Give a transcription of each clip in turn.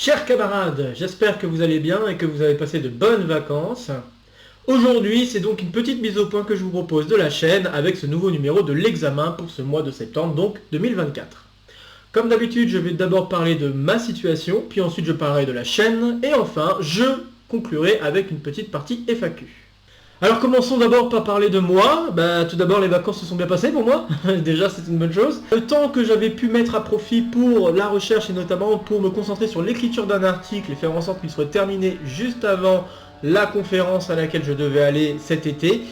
Chers camarades, j'espère que vous allez bien et que vous avez passé de bonnes vacances. Aujourd'hui, c'est donc une petite mise au point que je vous propose de la chaîne avec ce nouveau numéro de l'examen pour ce mois de septembre, donc 2024. Comme d'habitude, je vais d'abord parler de ma situation, puis ensuite je parlerai de la chaîne, et enfin, je conclurai avec une petite partie FAQ. Alors commençons d'abord par parler de moi. Tout d'abord, les vacances se sont bien passées pour moi. Déjà, c'est une bonne chose. Le temps que j'avais pu mettre à profit pour la recherche et notamment pour me concentrer sur l'écriture d'un article et faire en sorte qu'il soit terminé juste avant la conférence à laquelle je devais aller cet été,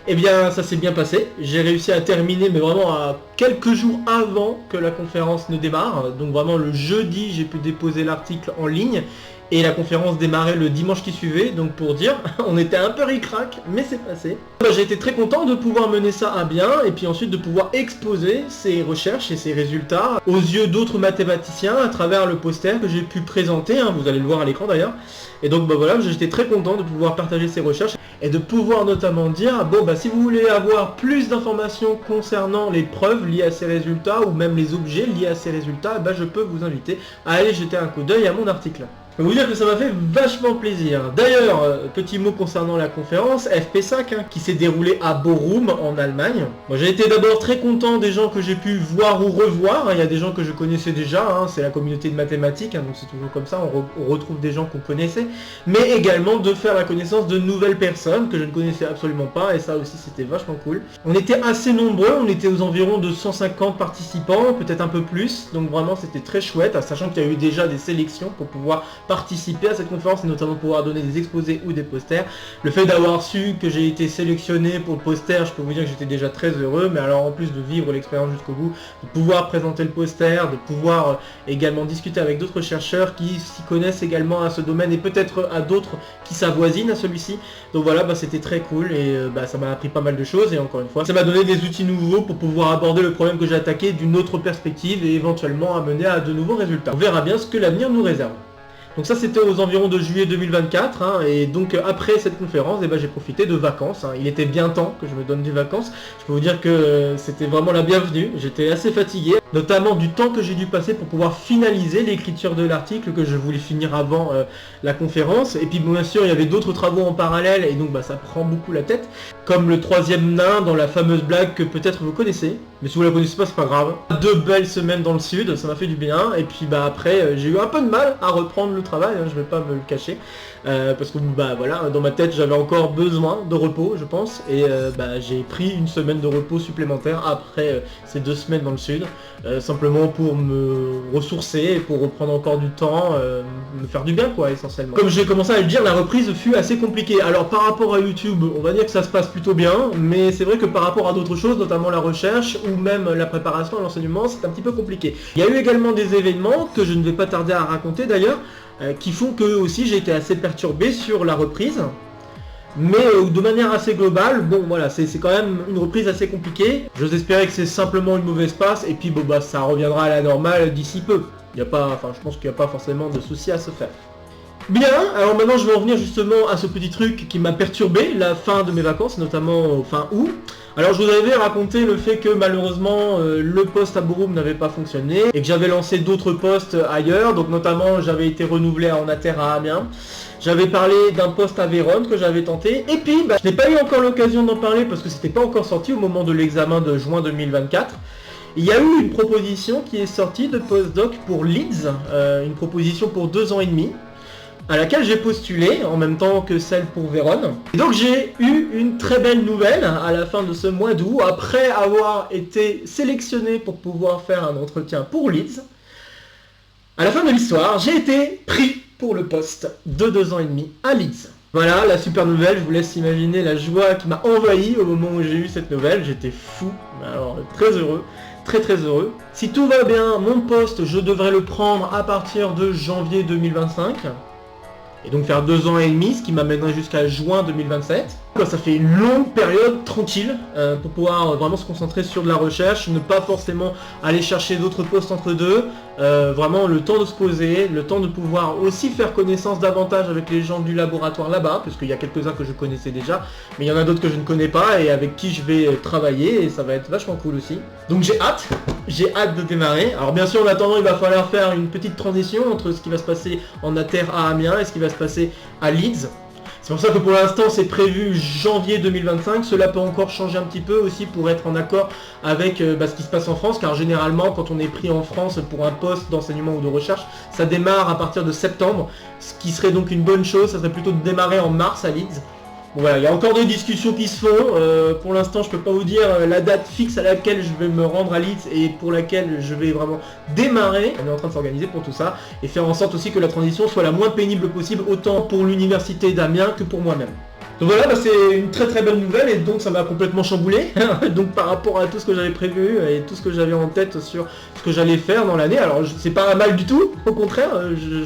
eh bien, ça s'est bien passé. J'ai réussi à terminer, mais vraiment à quelques jours avant que la conférence ne démarre. Donc vraiment, le jeudi, j'ai pu déposer l'article en ligne. Et la conférence démarrait le dimanche qui suivait, donc pour dire, on était un peu ric-rac, mais c'est passé. J'ai été très content de pouvoir mener ça à bien, et puis ensuite de pouvoir exposer ces recherches et ces résultats aux yeux d'autres mathématiciens à travers le poster que j'ai pu présenter, vous allez le voir à l'écran d'ailleurs. Et donc voilà, j'étais très content de pouvoir partager ces recherches et de pouvoir notamment dire, si vous voulez avoir plus d'informations concernant les preuves liées à ces résultats, ou même les objets liés à ces résultats, je peux vous inviter à aller jeter un coup d'œil à mon article. Je peux vous dire que ça m'a fait vachement plaisir. D'ailleurs, petit mot concernant la conférence, FP5, qui s'est déroulée à Bochum en Allemagne. J'ai été d'abord très content des gens que j'ai pu voir ou revoir. Il y a des gens que je connaissais déjà, c'est la communauté de mathématiques, donc c'est toujours comme ça, on retrouve des gens qu'on connaissait. Mais également de faire la connaissance de nouvelles personnes que je ne connaissais absolument pas, et ça aussi c'était vachement cool. On était assez nombreux, on était aux environs de 150 participants, peut-être un peu plus, donc vraiment c'était très chouette, sachant qu'il y a eu déjà des sélections pour pouvoir participer à cette conférence et notamment pouvoir donner des exposés ou des posters. Le fait d'avoir su que j'ai été sélectionné pour le poster, je peux vous dire que j'étais déjà très heureux, mais alors en plus de vivre l'expérience jusqu'au bout, de pouvoir présenter le poster, de pouvoir également discuter avec d'autres chercheurs qui s'y connaissent également à ce domaine et peut-être à d'autres qui s'avoisinent à celui-ci. Donc voilà, c'était très cool et ça m'a appris pas mal de choses et encore une fois, ça m'a donné des outils nouveaux pour pouvoir aborder le problème que j'ai attaqué d'une autre perspective et éventuellement amener à de nouveaux résultats. On verra bien ce que l'avenir nous réserve. Donc ça c'était aux environs de juillet 2024, et donc après cette conférence, j'ai profité de vacances, Il était bien temps que je me donne des vacances. Je peux vous dire que c'était vraiment la bienvenue, j'étais assez fatigué, notamment du temps que j'ai dû passer pour pouvoir finaliser l'écriture de l'article que je voulais finir avant la conférence. Et puis bien sûr il y avait d'autres travaux en parallèle et donc ça prend beaucoup la tête, comme le troisième nain dans la fameuse blague que peut-être vous connaissez, mais si vous la connaissez pas c'est pas grave. 2 belles semaines dans le sud, ça m'a fait du bien, et puis après j'ai eu un peu de mal à reprendre le travail, je vais pas me le cacher, parce que voilà, dans ma tête j'avais encore besoin de repos je pense, et j'ai pris une semaine de repos supplémentaire après ces 2 semaines dans le sud, simplement pour me ressourcer et pour reprendre encore du temps, me faire du bien essentiellement. Comme j'ai commencé à le dire, la reprise fut assez compliquée. Alors par rapport à YouTube, on va dire que ça se passe plutôt bien, mais c'est vrai que par rapport à d'autres choses, notamment la recherche ou même la préparation à l'enseignement, c'est un petit peu compliqué. Il y a eu également des événements que je ne vais pas tarder à raconter d'ailleurs, qui font que aussi j'ai été assez perturbé sur la reprise, mais de manière assez globale, c'est quand même une reprise assez compliquée. J'ose espérer que c'est simplement une mauvaise passe, et puis ça reviendra à la normale d'ici peu. Je pense qu'il n'y a pas forcément de souci à se faire. Bien, alors maintenant je vais en venir justement à ce petit truc qui m'a perturbé la fin de mes vacances, notamment fin août. Alors je vous avais raconté le fait que malheureusement le poste à Bochum n'avait pas fonctionné et que j'avais lancé d'autres postes ailleurs, donc notamment j'avais été renouvelé en Inter à Amiens. J'avais parlé d'un poste à Vérone que j'avais tenté, et puis je n'ai pas eu encore l'occasion d'en parler parce que c'était pas encore sorti au moment de l'examen de juin 2024. Il y a eu une proposition qui est sortie de postdoc pour Leeds, une proposition pour 2 ans et demi, à laquelle j'ai postulé en même temps que celle pour Vérone. Et donc j'ai eu une très belle nouvelle à la fin de ce mois d'août, après avoir été sélectionné pour pouvoir faire un entretien pour Leeds. À la fin de l'histoire, j'ai été pris pour le poste de 2 ans et demi à Leeds. Voilà la super nouvelle, je vous laisse imaginer la joie qui m'a envahi au moment où j'ai eu cette nouvelle. J'étais fou, alors très heureux. Très très heureux. Si tout va bien, mon poste, je devrais le prendre à partir de janvier 2025. Et donc faire 2 ans et demi, ce qui m'amènerait jusqu'à juin 2027. Ça fait une longue période tranquille pour pouvoir vraiment se concentrer sur de la recherche, ne pas forcément aller chercher d'autres postes entre deux, vraiment le temps de se poser, le temps de pouvoir aussi faire connaissance davantage avec les gens du laboratoire là-bas, parce qu'il y a quelques-uns que je connaissais déjà, mais il y en a d'autres que je ne connais pas et avec qui je vais travailler, et ça va être vachement cool aussi. Donc j'ai hâte de démarrer. Alors bien sûr en attendant il va falloir faire une petite transition entre ce qui va se passer en ATER à Amiens et ce qui va se passer à Leeds. C'est pour ça que pour l'instant c'est prévu janvier 2025, cela peut encore changer un petit peu aussi pour être en accord avec ce qui se passe en France, car généralement quand on est pris en France pour un poste d'enseignement ou de recherche, ça démarre à partir de septembre, ce qui serait donc une bonne chose, ça serait plutôt de démarrer en mars à Leeds. Bon, voilà, il y a encore des discussions qui se font, pour l'instant je peux pas vous dire la date fixe à laquelle je vais me rendre à Leeds et pour laquelle je vais vraiment démarrer. On est en train de s'organiser pour tout ça et faire en sorte aussi que la transition soit la moins pénible possible, autant pour l'université d'Amiens que pour moi-même. Donc voilà, c'est une très très bonne nouvelle et donc ça m'a complètement chamboulé. Donc par rapport à tout ce que j'avais prévu et tout ce que j'avais en tête sur ce que j'allais faire dans l'année, alors c'est pas un mal du tout, au contraire,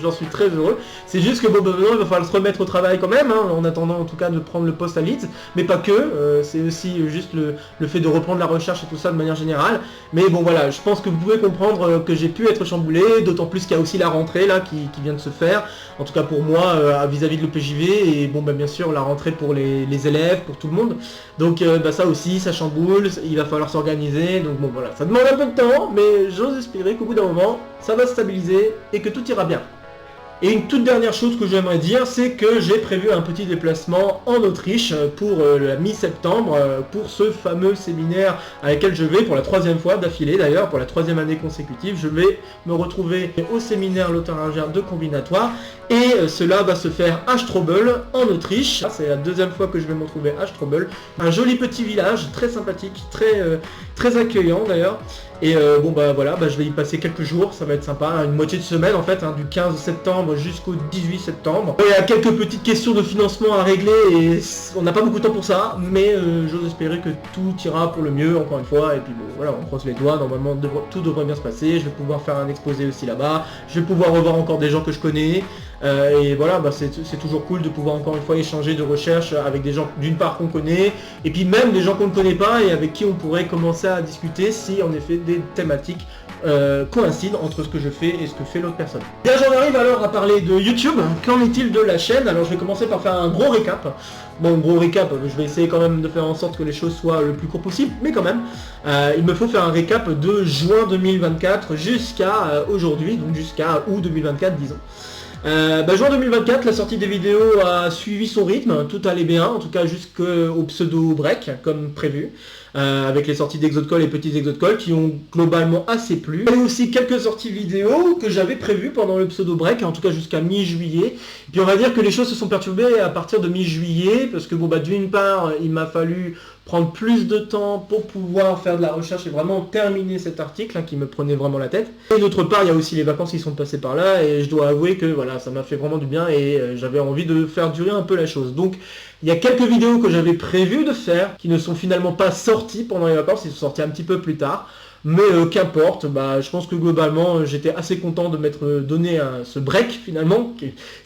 j'en suis très heureux. C'est juste que maintenant il va falloir se remettre au travail quand même, en attendant en tout cas de prendre le poste à Leeds, mais pas que, c'est aussi juste le fait de reprendre la recherche et tout ça de manière générale. Mais bon voilà, je pense que vous pouvez comprendre que j'ai pu être chamboulé, d'autant plus qu'il y a aussi la rentrée là qui vient de se faire, en tout cas pour moi vis-à-vis de l'EPJV, et bon bien sûr la rentrée pour les élèves, pour tout le monde. Donc ça aussi, ça chamboule, il va falloir s'organiser, donc bon voilà, ça demande un peu de temps, mais j'ose espérer qu'au bout d'un moment, ça va se stabiliser et que tout ira bien. Et une toute dernière chose que j'aimerais dire, c'est que j'ai prévu un petit déplacement en Autriche pour la mi-septembre, pour ce fameux séminaire à lequel je vais pour la 3e fois d'affilée d'ailleurs, pour la 3e année consécutive, je vais me retrouver au séminaire lotharingien de combinatoire, et cela va se faire à Strobel en Autriche. C'est la 2e fois que je vais me retrouver à Strobel, un joli petit village, très sympathique, très accueillant d'ailleurs. Et voilà, je vais y passer quelques jours, ça va être sympa, une moitié de semaine en fait, du 15 septembre jusqu'au 18 septembre. Il y a quelques petites questions de financement à régler et on n'a pas beaucoup de temps pour ça, mais j'ose espérer que tout ira pour le mieux encore une fois, et puis bon voilà, on croise les doigts, normalement tout devrait bien se passer, je vais pouvoir faire un exposé aussi là-bas, je vais pouvoir revoir encore des gens que je connais, et voilà, c'est toujours cool de pouvoir encore une fois échanger de recherche avec des gens d'une part qu'on connaît, et puis même des gens qu'on ne connaît pas et avec qui on pourrait commencer à discuter si en effet des thématiques coïncident entre ce que je fais et ce que fait l'autre personne. Bien, j'en arrive alors à parler de YouTube. Qu'en est-il de la chaîne? Alors je vais commencer par faire un gros récap. Bon, gros récap, je vais essayer quand même de faire en sorte que les choses soient le plus court possible, mais quand même, il me faut faire un récap de juin 2024 jusqu'à aujourd'hui, donc jusqu'à août 2024 disons. Juin 2024, la sortie des vidéos a suivi son rythme, tout allait bien, en tout cas jusqu'au pseudo break, comme prévu, avec les sorties d'Exode-Call et petits Exode-Call qui ont globalement assez plu. Il y a aussi quelques sorties vidéo que j'avais prévues pendant le pseudo break, en tout cas jusqu'à mi-juillet. Puis on va dire que les choses se sont perturbées à partir de mi-juillet, parce que d'une part, il m'a fallu prendre plus de temps pour pouvoir faire de la recherche et vraiment terminer cet article qui me prenait vraiment la tête. Et d'autre part, il y a aussi les vacances qui sont passées par là, et je dois avouer que voilà, ça m'a fait vraiment du bien et j'avais envie de faire durer un peu la chose. Donc il y a quelques vidéos que j'avais prévu de faire qui ne sont finalement pas sorties pendant les vacances, ils sont sortis un petit peu plus tard. Mais qu'importe, je pense que globalement j'étais assez content de m'être donné ce break finalement.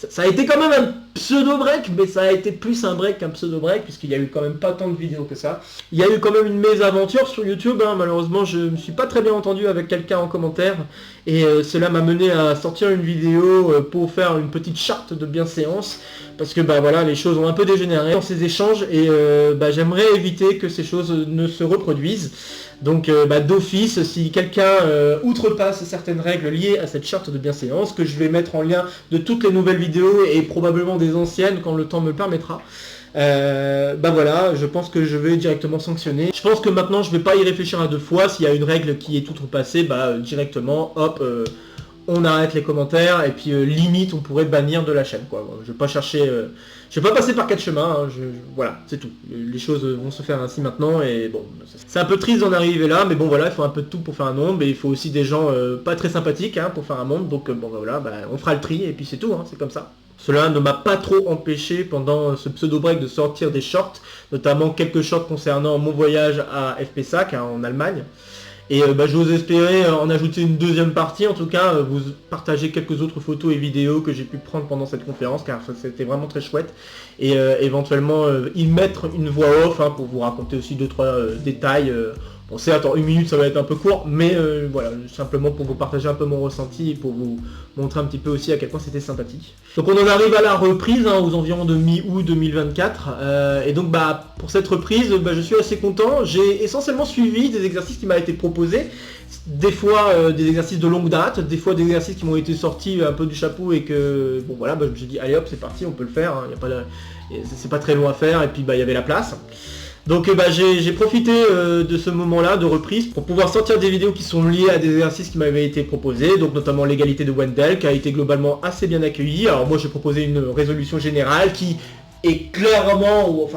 Ça a été quand même un pseudo-break, mais ça a été plus un break qu'un pseudo-break, puisqu'il y a eu quand même pas tant de vidéos que ça. Il y a eu quand même une mésaventure sur YouTube, malheureusement je me suis pas très bien entendu avec quelqu'un en commentaire, et cela m'a mené à sortir une vidéo pour faire une petite charte de bienséance, parce que voilà, les choses ont un peu dégénéré dans ces échanges, et j'aimerais éviter que ces choses ne se reproduisent. Donc d'office, si quelqu'un outrepasse certaines règles liées à cette charte de bienséance, que je vais mettre en lien de toutes les nouvelles vidéos et probablement des anciennes quand le temps me le permettra, voilà, je pense que je vais directement sanctionner. Je pense que maintenant je vais pas y réfléchir à deux fois. S'il y a une règle qui est outrepassée, directement, hop, on arrête les commentaires, et puis limite on pourrait bannir de la chaîne quoi. Je vais pas chercher, je vais pas passer par 4 chemins, voilà, c'est tout. Les choses vont se faire ainsi maintenant, et bon, c'est un peu triste d'en arriver là, mais bon voilà, il faut un peu de tout pour faire un nombre, et il faut aussi des gens pas très sympathiques pour faire un monde, donc voilà, on fera le tri, et puis c'est tout, c'est comme ça. Cela ne m'a pas trop empêché pendant ce pseudo-break de sortir des shorts, notamment quelques shorts concernant mon voyage à FPSAC en Allemagne. Et j'ose espérer en ajouter une deuxième partie, en tout cas vous partager quelques autres photos et vidéos que j'ai pu prendre pendant cette conférence, car c'était vraiment très chouette, et éventuellement y mettre une voix off pour vous raconter aussi 2-3 détails Bon, certes, en 1 minute ça va être un peu court, mais voilà, simplement pour vous partager un peu mon ressenti et pour vous montrer un petit peu aussi à quel point c'était sympathique. Donc on en arrive à la reprise, hein, aux environs de mi-août 2024, et donc pour cette reprise, je suis assez content. J'ai essentiellement suivi des exercices qui m'ont été proposés, des fois des exercices de longue date, des fois des exercices qui m'ont été sortis un peu du chapeau et que, bon voilà, je me suis dit, allez hop, c'est parti, on peut le faire, hein, c'est pas très long à faire, et puis il y avait la place. Donc j'ai profité de ce moment-là de reprise pour pouvoir sortir des vidéos qui sont liées à des exercices qui m'avaient été proposés, donc notamment l'égalité de Wendell qui a été globalement assez bien accueillie. Alors moi j'ai proposé une résolution générale qui est clairement,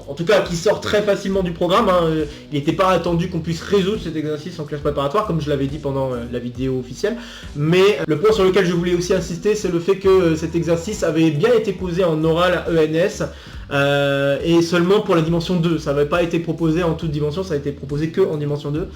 en tout cas qui sort très facilement du programme, hein. Il n'était pas attendu qu'on puisse résoudre cet exercice en classe préparatoire comme je l'avais dit pendant la vidéo officielle, mais le point sur lequel je voulais aussi insister, c'est le fait que cet exercice avait bien été posé en oral à ENS, et seulement pour la dimension 2, ça n'avait pas été proposé en toute dimension, ça a été proposé que en dimension 2,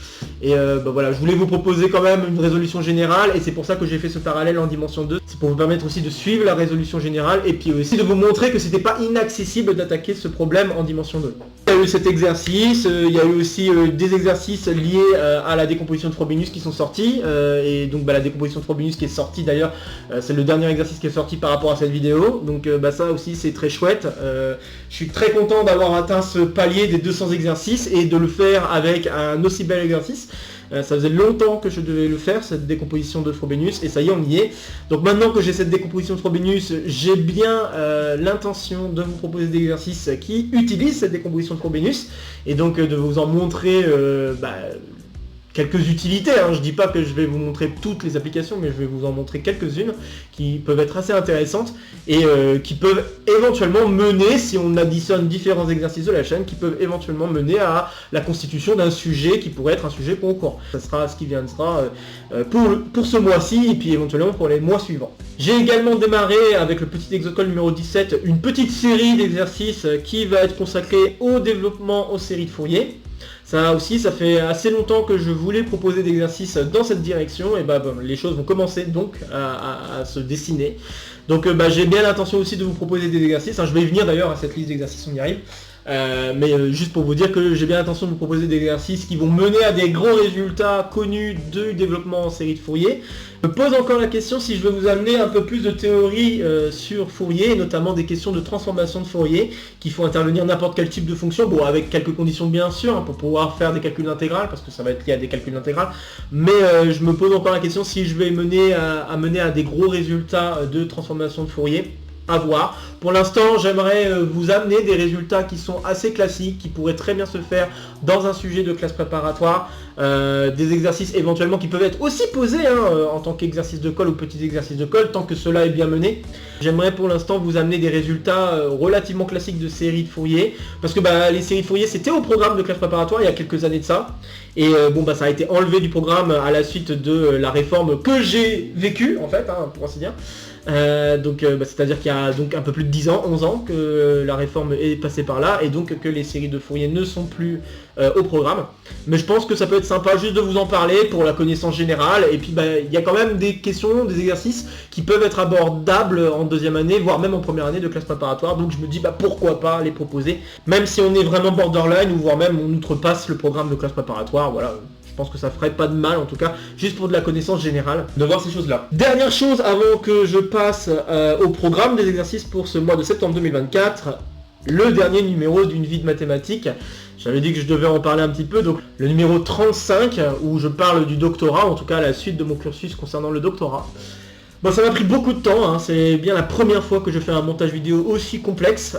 et voilà, je voulais vous proposer quand même une résolution générale, et c'est pour ça que j'ai fait ce parallèle en dimension 2, c'est pour vous permettre aussi de suivre la résolution générale, et puis aussi de vous montrer que c'était pas inaccessible d'attaquer ce problème en dimension 2. Il y a eu cet exercice, il y a eu aussi des exercices liés à la décomposition de Frobenius qui sont sortis, et donc la décomposition de Frobenius qui est sortie d'ailleurs, c'est le dernier exercice qui est sorti par rapport à cette vidéo, donc ça aussi c'est très chouette. Je suis très content d'avoir atteint ce palier des 200 exercices et de le faire avec un aussi bel exercice. Ça faisait longtemps que je devais le faire, cette décomposition de Frobenius, et ça y est, on y est. Donc maintenant que j'ai cette décomposition de Frobenius, j'ai bien l'intention de vous proposer des exercices qui utilisent cette décomposition de Frobenius, et donc de vous en montrer quelques utilités, hein. Je dis pas que je vais vous montrer toutes les applications, mais je vais vous en montrer quelques-unes qui peuvent être assez intéressantes et qui peuvent éventuellement mener, si on additionne différents exercices de la chaîne, qui peuvent éventuellement mener à la constitution d'un sujet qui pourrait être un sujet concours. Ça sera ce qui viendra pour ce mois-ci et puis éventuellement pour les mois suivants. J'ai également démarré avec le petit exocol numéro 17 une petite série d'exercices qui va être consacrée au développement aux séries de Fourier. Ça aussi, ça fait assez longtemps que je voulais proposer des exercices dans cette direction, et les choses vont commencer donc à se dessiner. Donc j'ai bien l'intention aussi de vous proposer des exercices, hein. Je vais y venir d'ailleurs à cette liste d'exercices, on y arrive. Mais juste pour vous dire que j'ai bien l'intention de vous proposer des exercices qui vont mener à des grands résultats connus du développement en série de Fourier. Je me pose encore la question si je vais vous amener un peu plus de théorie sur Fourier, et notamment des questions de transformation de Fourier qui font intervenir n'importe quel type de fonction, bon avec quelques conditions bien sûr, hein, pour pouvoir faire des calculs d'intégrale, parce que ça va être lié à des calculs d'intégrale, mais je me pose encore la question si je vais mener à des gros résultats de transformation de Fourier. À voir. Pour l'instant, j'aimerais vous amener des résultats qui sont assez classiques, qui pourraient très bien se faire dans un sujet de classe préparatoire, des exercices éventuellement qui peuvent être aussi posés en tant qu'exercice de colle ou petits exercices de colle, tant que cela est bien mené. J'aimerais pour l'instant vous amener des résultats relativement classiques de séries de Fourier, parce que les séries de Fourier c'était au programme de classe préparatoire il y a quelques années de ça, et ça a été enlevé du programme à la suite de la réforme que j'ai vécue en fait, hein, pour ainsi dire. C'est-à-dire qu'il y a donc un peu plus de 10 ans, 11 ans que la réforme est passée par là, et donc que les séries de Fourier ne sont plus au programme. Mais je pense que ça peut être sympa juste de vous en parler pour la connaissance générale, et puis il y a quand même des questions, des exercices qui peuvent être abordables en deuxième année, voire même en première année de classe préparatoire, donc je me dis pourquoi pas les proposer, même si on est vraiment borderline, ou voire même on outrepasse le programme de classe préparatoire, voilà. Je pense que ça ferait pas de mal, en tout cas, juste pour de la connaissance générale, de voir ces choses-là. Dernière chose avant que je passe au programme des exercices pour ce mois de septembre 2024, le dernier numéro d'une vie de mathématiques. J'avais dit que je devais en parler un petit peu, donc le numéro 35, où je parle du doctorat, en tout cas la suite de mon cursus concernant le doctorat. Bon, ça m'a pris beaucoup de temps, hein. C'est bien la première fois que je fais un montage vidéo aussi complexe,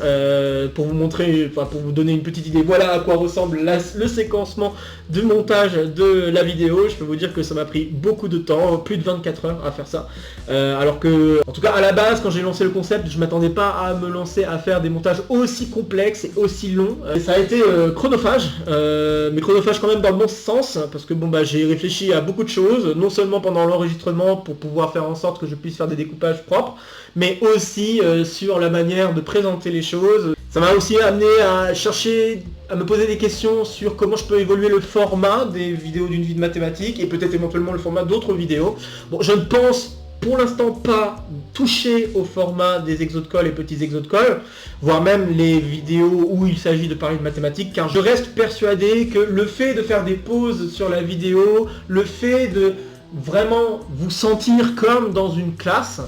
pour vous montrer, pour vous donner une petite idée, voilà à quoi ressemble le séquencement de montage de la vidéo. Je peux vous dire que ça m'a pris beaucoup de temps, plus de 24 heures à faire ça, alors que, en tout cas à la base, quand j'ai lancé le concept, je m'attendais pas à me lancer à faire des montages aussi complexes et aussi longs. Ça a été chronophage, mais chronophage quand même dans le bon sens, parce que j'ai réfléchi à beaucoup de choses, non seulement pendant l'enregistrement pour pouvoir faire en sorte que je puisse faire des découpages propres, mais aussi sur la manière de présenter les choses. Ça m'a aussi amené à chercher, à me poser des questions sur comment je peux évoluer le format des vidéos d'une vie de mathématiques, et peut-être éventuellement le format d'autres vidéos. Bon, je ne pense pour l'instant pas touché au format des exos de colle et petits exos de colle, voire même les vidéos où il s'agit de parler de mathématiques, car je reste persuadé que le fait de faire des pauses sur la vidéo, le fait de vraiment vous sentir comme dans une classe,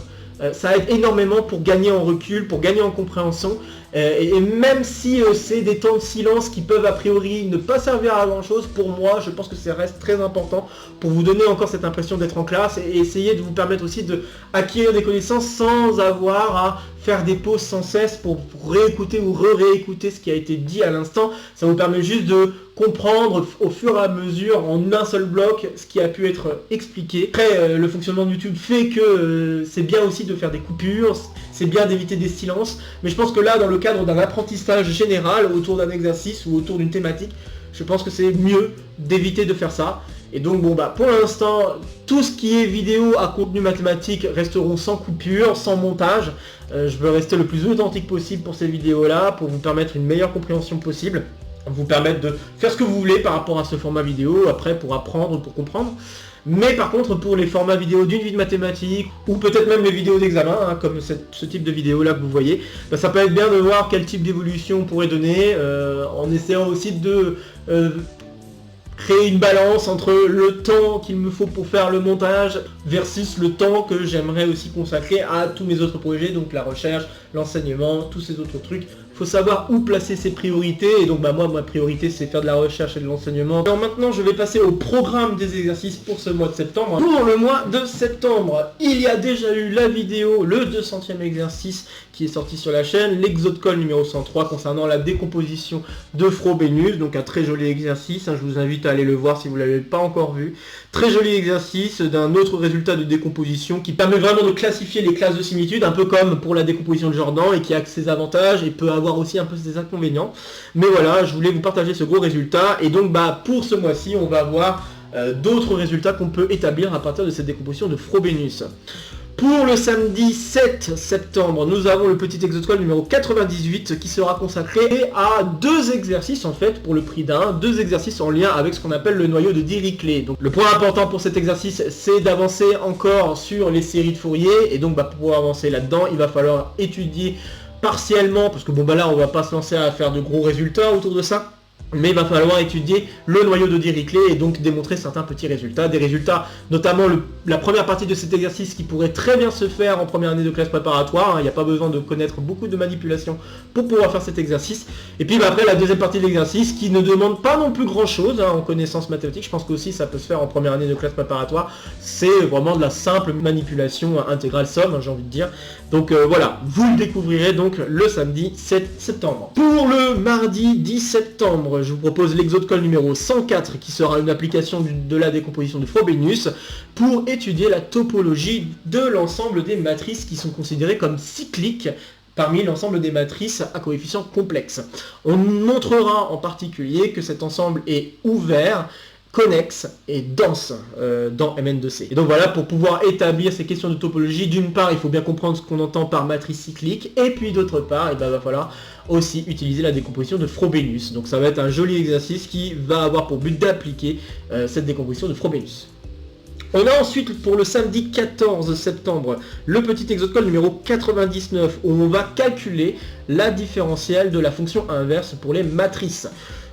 ça aide énormément pour gagner en recul, pour gagner en compréhension, et même si c'est des temps de silence qui peuvent a priori ne pas servir à grand chose, pour moi je pense que ça reste très important pour vous donner encore cette impression d'être en classe et essayer de vous permettre aussi de acquérir des connaissances sans avoir à faire des pauses sans cesse pour réécouter ou réécouter ce qui a été dit à l'instant. Ça vous permet juste de comprendre au fur et à mesure en un seul bloc ce qui a pu être expliqué. Après, le fonctionnement de YouTube fait que c'est bien aussi de faire des coupures, c'est bien d'éviter des silences, mais je pense que là, dans le cadre d'un apprentissage général autour d'un exercice ou autour d'une thématique, je pense que c'est mieux d'éviter de faire ça. Et donc bon bah pour l'instant, tout ce qui est vidéo à contenu mathématique resteront sans coupure, sans montage. Je veux rester le plus authentique possible pour ces vidéos là, pour vous permettre une meilleure compréhension possible, vous permettre de faire ce que vous voulez par rapport à ce format vidéo, après pour apprendre, pour comprendre. Mais par contre pour les formats vidéo d'une vie de mathématiques, ou peut-être même les vidéos d'examen, hein, comme ce type de vidéo là que vous voyez, bah, ça peut être bien de voir quel type d'évolution on pourrait donner, en essayant aussi de créer une balance entre le temps qu'il me faut pour faire le montage versus le temps que j'aimerais aussi consacrer à tous mes autres projets, donc la recherche, l'enseignement, tous ces autres trucs. Il faut savoir où placer ses priorités, et donc bah moi ma priorité c'est faire de la recherche et de l'enseignement. Alors maintenant je vais passer au programme des exercices pour ce mois de septembre. Pour le mois de septembre, il y a déjà eu la vidéo, le 200e exercice qui est sorti sur la chaîne, l'exo de colle numéro 103 concernant la décomposition de Frobenius, donc un très joli exercice, hein, je vous invite à aller le voir si vous ne l'avez pas encore vu. Très joli exercice d'un autre résultat de décomposition qui permet vraiment de classifier les classes de similitude, un peu comme pour la décomposition de Jordan, et qui a ses avantages et peut avoir aussi un peu ses inconvénients. Mais voilà, je voulais vous partager ce gros résultat, et donc bah pour ce mois-ci, on va voir d'autres résultats qu'on peut établir à partir de cette décomposition de Frobenius. Pour le samedi 7 septembre, nous avons le petit exo de colle numéro 98 qui sera consacré à deux exercices en fait pour le prix d'un, deux exercices en lien avec ce qu'on appelle le noyau de Dirichlet. Donc le point important pour cet exercice, c'est d'avancer encore sur les séries de Fourier, et donc bah, pour pouvoir avancer là-dedans, il va falloir étudier partiellement, parce que bon bah là on va pas se lancer à faire de gros résultats autour de ça. Mais il va falloir étudier le noyau de Dirichlet et donc démontrer certains petits résultats. Des résultats, notamment la première partie de cet exercice qui pourrait très bien se faire en première année de classe préparatoire. Il n'y a pas besoin de connaître beaucoup de manipulations pour pouvoir faire cet exercice. Et puis après la deuxième partie de l'exercice qui ne demande pas non plus grand chose en connaissance mathématique. Je pense qu'aussi ça peut se faire en première année de classe préparatoire. C'est vraiment de la simple manipulation intégrale somme, j'ai envie de dire. Donc voilà, vous le découvrirez donc le samedi 7 septembre. Pour le mardi 10 septembre, je vous propose l'exo de colle numéro 104 qui sera une application de la décomposition de Frobenius pour étudier la topologie de l'ensemble des matrices qui sont considérées comme cycliques parmi l'ensemble des matrices à coefficients complexes. On montrera en particulier que cet ensemble est ouvert, connexe et dense dans Mn2C. Et donc voilà, pour pouvoir établir ces questions de topologie, d'une part, il faut bien comprendre ce qu'on entend par matrice cyclique, et puis d'autre part, il va falloir aussi utiliser la décomposition de Frobenius. Donc ça va être un joli exercice qui va avoir pour but d'appliquer cette décomposition de Frobenius. On a ensuite pour le samedi 14 septembre le petit exo de colle numéro 99 où on va calculer la différentielle de la fonction inverse pour les matrices.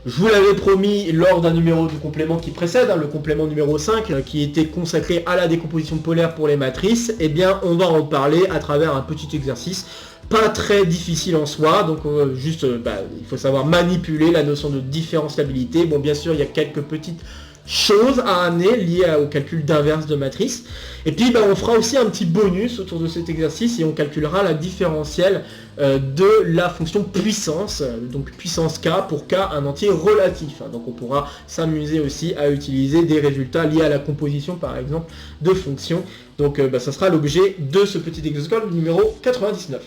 Je vous l'avais promis lors d'un numéro du complément qui précède, le complément numéro 5, qui était consacré à la décomposition polaire pour les matrices, eh bien on va en parler à travers un petit exercice, pas très difficile en soi, donc il faut savoir manipuler la notion de différentiabilité. Bon bien sûr il y a quelques petites choses à amener liées au calcul d'inverse de matrice. Et puis on fera aussi un petit bonus autour de cet exercice et on calculera la différentielle de la fonction puissance, donc puissance k pour k un entier relatif. Donc on pourra s'amuser aussi à utiliser des résultats liés à la composition par exemple de fonctions. Donc ça sera l'objet de ce petit exo de colle numéro 99.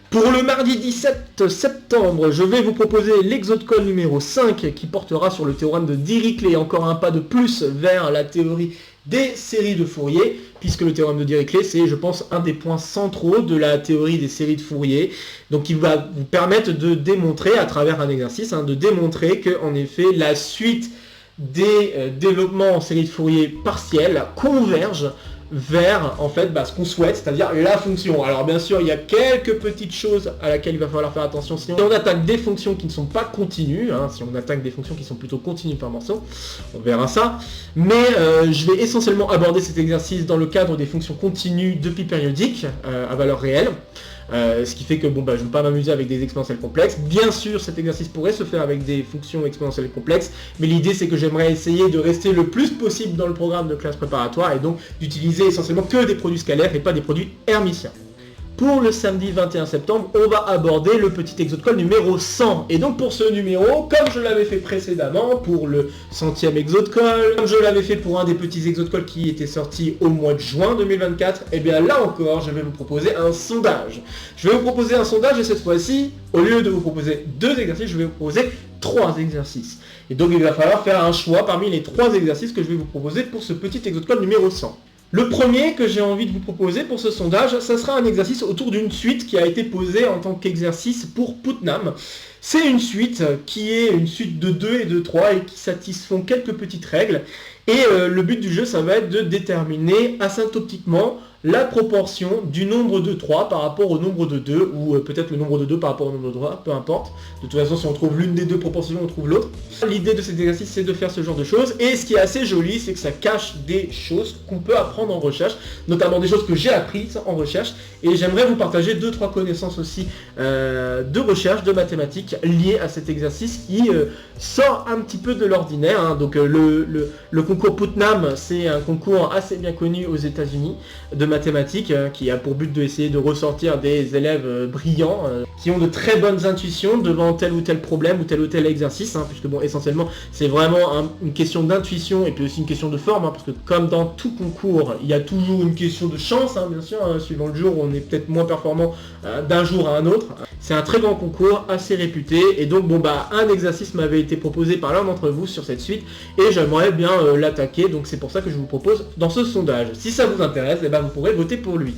Pour le mardi 17 septembre, je vais vous proposer l'exo de colle numéro 5 qui portera sur le théorème de Dirichlet, encore un pas de plus vers la théorie des séries de Fourier, puisque le théorème de Dirichlet, c'est, je pense, un des points centraux de la théorie des séries de Fourier, donc il va vous permettre de démontrer, à travers un exercice, de démontrer que, en effet, la suite des développements en série de Fourier partiels converge vers en fait ce qu'on souhaite, c'est-à-dire la fonction. Alors bien sûr, il y a quelques petites choses à laquelle il va falloir faire attention. Si on attaque des fonctions qui ne sont pas continues, si on attaque des fonctions qui sont plutôt continues par morceau, on verra ça. Mais je vais essentiellement aborder cet exercice dans le cadre des fonctions continues de pi périodique à valeur réelle. Ce qui fait que je ne vais pas m'amuser avec des exponentielles complexes. Bien sûr, cet exercice pourrait se faire avec des fonctions exponentielles complexes, mais l'idée c'est que j'aimerais essayer de rester le plus possible dans le programme de classe préparatoire et donc d'utiliser essentiellement que des produits scalaires et pas des produits hermitiens. Pour le samedi 21 septembre, on va aborder le petit exocode numéro 100. Et donc pour ce numéro, comme je l'avais fait précédemment pour le 100e exocode, comme je l'avais fait pour un des petits exocodes qui était sorti au mois de juin 2024, et bien là encore, je vais vous proposer un sondage. Je vais vous proposer un sondage et cette fois-ci, au lieu de vous proposer 2 exercices, je vais vous proposer 3 exercices. Et donc il va falloir faire un choix parmi les 3 exercices que je vais vous proposer pour ce petit exocode numéro 100. Le premier que j'ai envie de vous proposer pour ce sondage, ça sera un exercice autour d'une suite qui a été posée en tant qu'exercice pour Putnam. C'est une suite qui est une suite de 2 et de 3 et qui satisfont quelques petites règles. Et le but du jeu, ça va être de déterminer asymptotiquement la proportion du nombre de 3 par rapport au nombre de 2, ou peut-être le nombre de 2 par rapport au nombre de 3, peu importe. De toute façon, si on trouve l'une des deux proportions, on trouve l'autre. L'idée de cet exercice, c'est de faire ce genre de choses. Et ce qui est assez joli, c'est que ça cache des choses qu'on peut apprendre en recherche, notamment des choses que j'ai apprises en recherche. Et j'aimerais vous partager 2-3 connaissances aussi de recherche, de mathématiques liées à cet exercice qui sort un petit peu de l'ordinaire. Donc le concours Putnam, c'est un concours assez bien connu aux États-Unis de mathématiques qui a pour but d'essayer de ressortir des élèves brillants qui ont de très bonnes intuitions devant tel ou tel problème ou tel exercice, puisque bon, essentiellement c'est vraiment une question d'intuition et puis aussi une question de forme, parce que comme dans tout concours, il y a toujours une question de chance, bien sûr, suivant le jour, on est peut-être moins performant d'un jour à un autre. C'est un très grand concours, assez réputé, et donc un exercice m'avait été proposé par l'un d'entre vous sur cette suite, et j'aimerais bien l'attaquer, donc c'est pour ça que je vous propose dans ce sondage. Si ça vous intéresse, vous pourrez voter pour lui.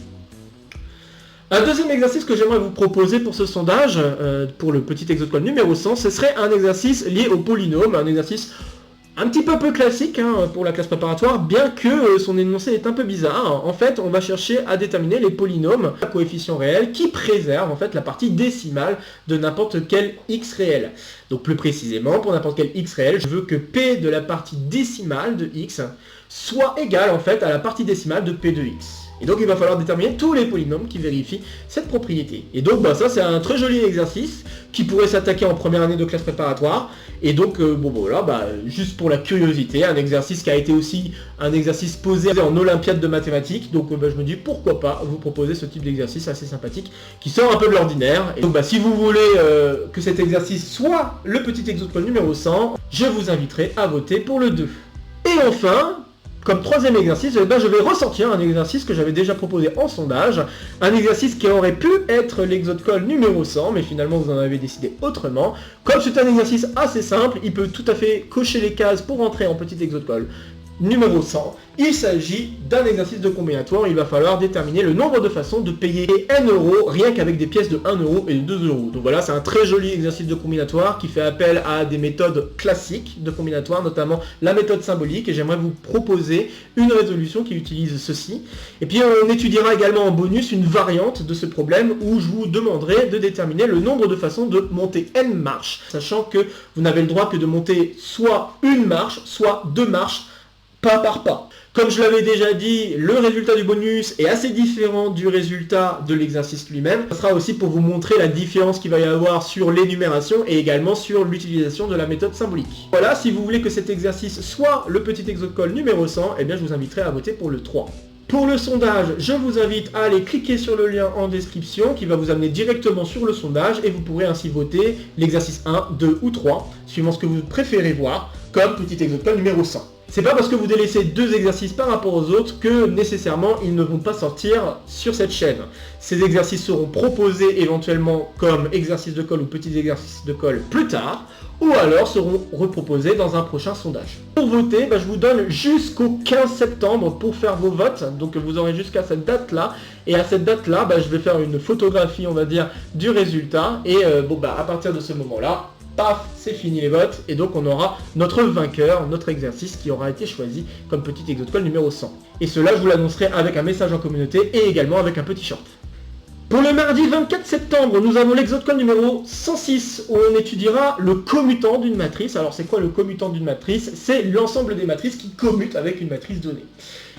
Un deuxième exercice que j'aimerais vous proposer pour ce sondage, pour le petit exocode numéro 100, ce serait un exercice lié au polynôme, un exercice un petit peu classique pour la classe préparatoire, bien que son énoncé est un peu bizarre. En fait, on va chercher à déterminer les polynômes à coefficients réels qui préservent en fait la partie décimale de n'importe quel x réel. Donc plus précisément, pour n'importe quel x réel, je veux que p de la partie décimale de x soit égal en fait à la partie décimale de p de x. Et donc il va falloir déterminer tous les polynômes qui vérifient cette propriété. Et donc ça c'est un très joli exercice qui pourrait s'attaquer en première année de classe préparatoire. Et donc juste pour la curiosité, un exercice qui a été aussi un exercice posé en olympiade de mathématiques. Donc je me dis pourquoi pas vous proposer ce type d'exercice assez sympathique qui sort un peu de l'ordinaire. Et donc si vous voulez que cet exercice soit le petit exocode numéro 100, je vous inviterai à voter pour le 2. Et enfin, comme troisième exercice, je vais ressortir un exercice que j'avais déjà proposé en sondage, un exercice qui aurait pu être l'exocode numéro 100, mais finalement vous en avez décidé autrement. Comme c'est un exercice assez simple, il peut tout à fait cocher les cases pour entrer en petit exocode numéro 100. Il s'agit d'un exercice de combinatoire. Il va falloir déterminer le nombre de façons de payer n euros rien qu'avec des pièces de 1 euro et de 2 euros. Donc voilà, c'est un très joli exercice de combinatoire qui fait appel à des méthodes classiques de combinatoire, notamment la méthode symbolique, et j'aimerais vous proposer une résolution qui utilise ceci. Et puis on étudiera également en bonus une variante de ce problème où je vous demanderai de déterminer le nombre de façons de monter n marches, sachant que vous n'avez le droit que de monter soit une marche, soit 2 marches, pas par pas. Comme je l'avais déjà dit, le résultat du bonus est assez différent du résultat de l'exercice lui-même. Ce sera aussi pour vous montrer la différence qu'il va y avoir sur l'énumération et également sur l'utilisation de la méthode symbolique. Voilà, si vous voulez que cet exercice soit le petit exocode numéro 100, je vous inviterai à voter pour le 3. Pour le sondage, je vous invite à aller cliquer sur le lien en description qui va vous amener directement sur le sondage et vous pourrez ainsi voter l'exercice 1, 2 ou 3, suivant ce que vous préférez voir comme petit exocode numéro 100. C'est pas parce que vous délaissez 2 exercices par rapport aux autres que nécessairement ils ne vont pas sortir sur cette chaîne. Ces exercices seront proposés éventuellement comme exercices de colle ou petits exercices de colle plus tard, ou alors seront reproposés dans un prochain sondage. Pour voter, je vous donne jusqu'au 15 septembre pour faire vos votes, donc vous aurez jusqu'à cette date-là, et à cette date-là, je vais faire une photographie, on va dire, du résultat, et à partir de ce moment-là, paf, c'est fini les votes, et donc on aura notre vainqueur, notre exercice qui aura été choisi comme petit exo de colle numéro 100. Et cela, je vous l'annoncerai avec un message en communauté et également avec un petit short. Pour le mardi 24 septembre, nous avons l'exo de colle numéro 106, où on étudiera le commutant d'une matrice. Alors c'est quoi le commutant d'une matrice? C'est l'ensemble des matrices qui commutent avec une matrice donnée.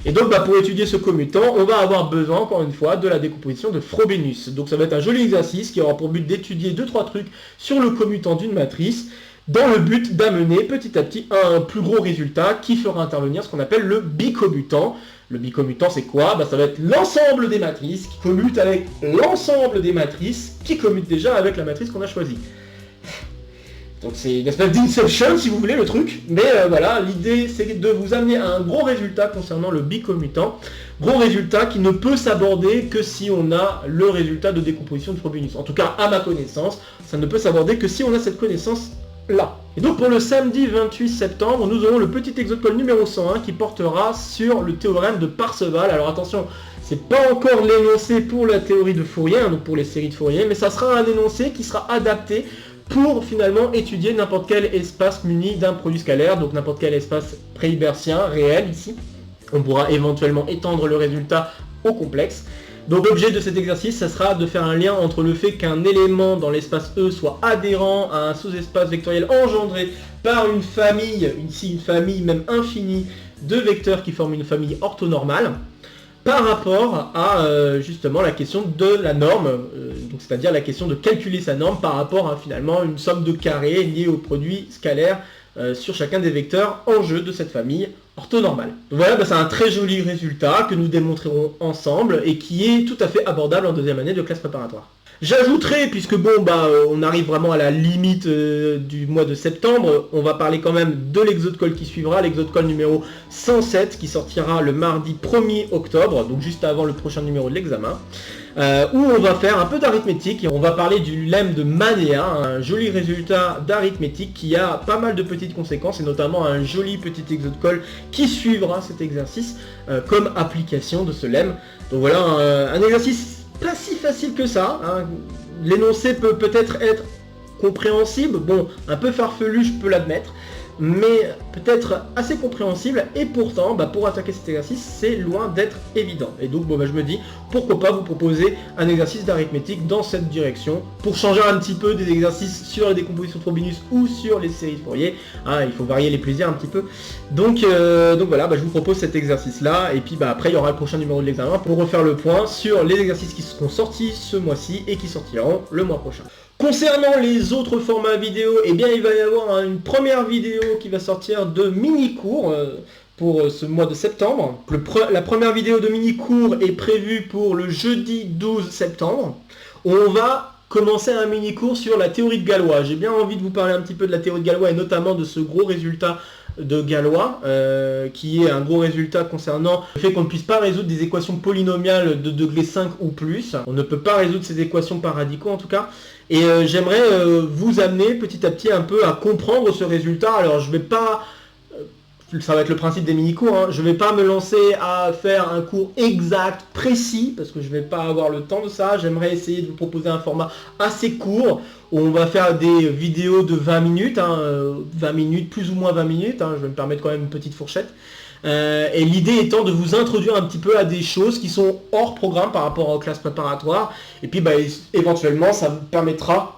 Et donc pour étudier ce commutant, on va avoir besoin, encore une fois, de la décomposition de Frobenius. Donc ça va être un joli exercice qui aura pour but d'étudier 2-3 trucs sur le commutant d'une matrice, dans le but d'amener petit à petit un plus gros résultat qui fera intervenir ce qu'on appelle le bicommutant. Le bicommutant, c'est quoi? Ça va être l'ensemble des matrices qui commutent avec l'ensemble des matrices qui commutent déjà avec la matrice qu'on a choisie. Donc c'est une espèce d'inception si vous voulez le truc, mais voilà, l'idée c'est de vous amener à un gros résultat concernant le bicommutant, gros résultat qui ne peut s'aborder que si on a le résultat de décomposition de Frobenius. En tout cas, à ma connaissance, ça ne peut s'aborder que si on a cette connaissance là. Et donc pour le samedi 28 septembre, nous aurons le petit exo de colle numéro 101 qui portera sur le théorème de Parseval. Alors attention, c'est pas encore l'énoncé pour la théorie de Fourier, donc pour les séries de Fourier, mais ça sera un énoncé qui sera adapté pour finalement étudier n'importe quel espace muni d'un produit scalaire, donc n'importe quel espace préhibértien réel ici. On pourra éventuellement étendre le résultat au complexe. Donc l'objet de cet exercice, ça sera de faire un lien entre le fait qu'un élément dans l'espace E soit adhérent à un sous-espace vectoriel engendré par une famille, ici une famille même infinie, de vecteurs qui forment une famille orthonormale, par rapport à justement la question de la norme, donc c'est-à-dire la question de calculer sa norme par rapport à finalement une somme de carrés liée au produit scalaire sur chacun des vecteurs en jeu de cette famille orthonormale. Donc voilà, c'est un très joli résultat que nous démontrerons ensemble et qui est tout à fait abordable en deuxième année de classe préparatoire. J'ajouterai, puisque on arrive vraiment à la limite du mois de septembre, on va parler quand même de l'exo de colle qui suivra, l'exo de colle numéro 107 qui sortira le mardi 1er octobre, donc juste avant le prochain numéro de l'examen, où on va faire un peu d'arithmétique et on va parler du lemme de Manéa, un joli résultat d'arithmétique qui a pas mal de petites conséquences et notamment un joli petit exo de colle qui suivra cet exercice comme application de ce lemme. Donc voilà, un exercice pas si facile que ça, hein. L'énoncé peut peut-être être compréhensible, un peu farfelu je peux l'admettre, mais peut-être assez compréhensible, et pourtant, pour attaquer cet exercice, c'est loin d'être évident. Et donc, je me dis, pourquoi pas vous proposer un exercice d'arithmétique dans cette direction, pour changer un petit peu des exercices sur la décomposition de Frobenius ou sur les séries de Fourier. Il faut varier les plaisirs un petit peu. Donc voilà, je vous propose cet exercice-là, et puis après, il y aura le prochain numéro de l'examen pour refaire le point sur les exercices qui seront sortis ce mois-ci et qui sortiront le mois prochain. Concernant les autres formats vidéo, il va y avoir une première vidéo qui va sortir de mini-cours pour ce mois de septembre. La première vidéo de mini-cours est prévue pour le jeudi 12 septembre. On va commencer un mini-cours sur la théorie de Galois. J'ai bien envie de vous parler un petit peu de la théorie de Galois et notamment de ce gros résultat de Galois, qui est un gros résultat concernant le fait qu'on ne puisse pas résoudre des équations polynomiales de degré 5 ou plus. On ne peut pas résoudre ces équations par radicaux en tout cas. Et j'aimerais vous amener petit à petit un peu à comprendre ce résultat. Alors je vais pas, ça va être le principe des mini-cours, je vais pas me lancer à faire un cours exact, précis, parce que je vais pas avoir le temps de ça. J'aimerais essayer de vous proposer un format assez court, où on va faire des vidéos de 20 minutes, 20 minutes, plus ou moins 20 minutes, je vais me permettre quand même une petite fourchette. Et l'idée étant de vous introduire un petit peu à des choses qui sont hors programme par rapport aux classes préparatoires. Et puis éventuellement ça vous permettra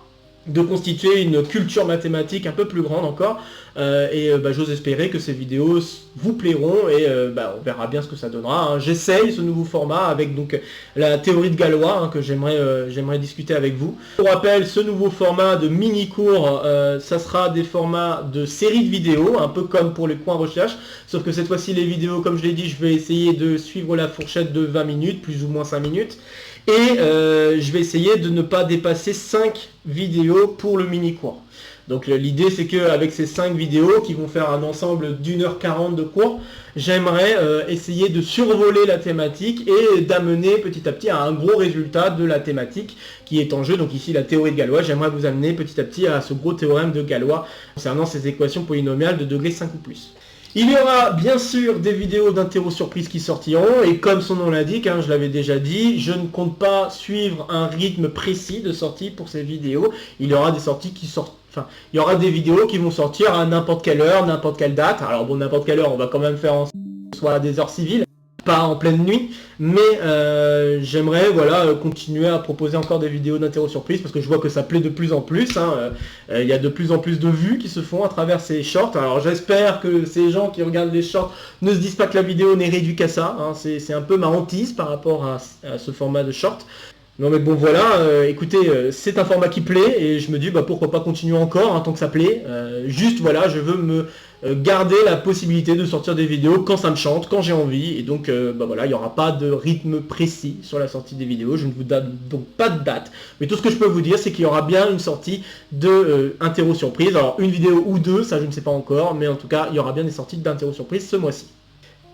de constituer une culture mathématique un peu plus grande encore. J'ose espérer que ces vidéos vous plairont et on verra bien ce que ça donnera. J'essaye ce nouveau format avec donc la théorie de Galois que j'aimerais discuter avec vous. Pour rappel, ce nouveau format de mini-cours, ça sera des formats de séries de vidéos, un peu comme pour les coins recherche, sauf que cette fois-ci les vidéos, comme je l'ai dit, je vais essayer de suivre la fourchette de 20 minutes, plus ou moins 5 minutes. Et je vais essayer de ne pas dépasser 5 vidéos pour le mini-cours. Donc l'idée c'est qu'avec ces 5 vidéos qui vont faire un ensemble d'1h40 de cours, j'aimerais essayer de survoler la thématique et d'amener petit à petit à un gros résultat de la thématique qui est en jeu. Donc ici la théorie de Galois, j'aimerais vous amener petit à petit à ce gros théorème de Galois concernant ces équations polynomiales de degré 5 ou plus. Il y aura bien sûr des vidéos d'interro surprise qui sortiront et comme son nom l'indique, je l'avais déjà dit, je ne compte pas suivre un rythme précis de sortie pour ces vidéos. Il y aura des sorties qui sortent Enfin, il y aura des vidéos qui vont sortir à n'importe quelle heure, n'importe quelle date. Alors bon, n'importe quelle heure, on va quand même faire en sorte que ce soit à des heures civiles, pas en pleine nuit, mais j'aimerais voilà, continuer à proposer encore des vidéos d'interro surprise parce que je vois que ça plaît de plus en plus, hein. Il y a de plus en plus de vues qui se font à travers ces shorts. Alors j'espère que ces gens qui regardent les shorts ne se disent pas que la vidéo n'est réduite qu'à ça, hein. C'est un peu ma hantise par rapport à ce format de short. Non mais bon voilà, écoutez, c'est un format qui plaît et je me dis bah pourquoi pas continuer encore hein, tant que ça plaît. Juste voilà, je veux me garder la possibilité de sortir des vidéos quand ça me chante, quand j'ai envie. Et donc bah voilà, il n'y aura pas de rythme précis sur la sortie des vidéos. Je ne vous donne donc pas de date. Mais tout ce que je peux vous dire, c'est qu'il y aura bien une sortie de interro surprise. Alors une vidéo ou deux, ça je ne sais pas encore. Mais en tout cas, il y aura bien des sorties d'interro surprise ce mois-ci.